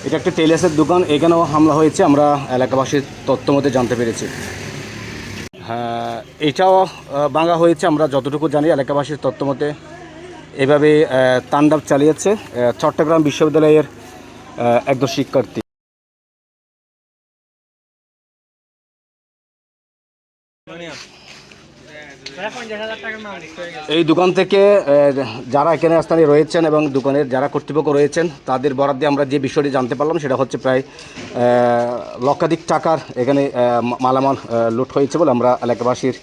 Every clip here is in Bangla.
এটা একটা টেইলার্সের দোকান, এখানেও হামলা হয়েছে আমরা এলাকাবাসীর তথ্য মতে জানতে পেরেছি। হ্যাঁ, এটাও ভাঙা হয়েছে আমরা যতটুকু জানি এলাকাবাসীর তথ্য মতে। এভাবে তাণ্ডব চালিয়েছে চট্টগ্রাম বিশ্ববিদ্যালয়ের একজন শিক্ষার্থী। এই দোকান থেকে যারা এখানে স্থানীয় রয়েছেন এবং দোকানের যারা কর্তৃপক্ষ রয়েছেন তাদের বরাদ দিয়ে আমরা যে বিষয়টি জানতে পারলাম সেটা হচ্ছে প্রায় লক্ষাধিক টাকার এখানে মালামাল লুট হয়েছে বলে আমরা এলাকাবাসীর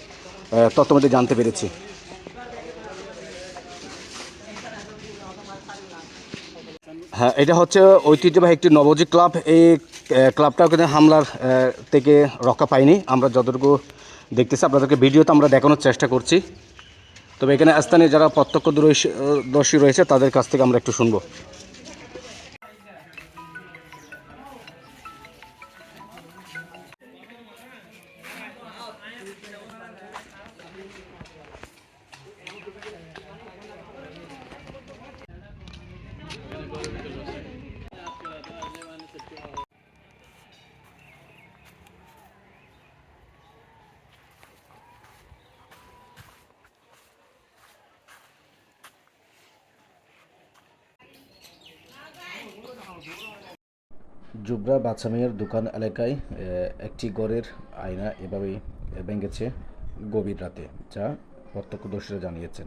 তথ্য মধ্যে জানতে পেরেছি। হ্যাঁ, এটা হচ্ছে ঐতিহ্যবাহী একটি নবজি ক্লাব। এই ক্লাবটাও কিন্তু হামলার থেকে রক্ষা পায়নি আমরা যতটুকু দেখতেছি। আপনাদেরকে ভিডিওতে আমরা দেখানোর চেষ্টা করছি, তবে এখানে স্থানীয় যারা প্রত্যক্ষদর্শী রয়েছে তাদের কাছ থেকে আমরা একটু শুনবো। জুবরা বাদশামিয়ার দোকান এলাকায় একটি ঘরের আয়না এভাবেই ভেঙেছে গভীর রাতে, যা প্রত্যক্ষদর্শীরা জানিয়েছেন।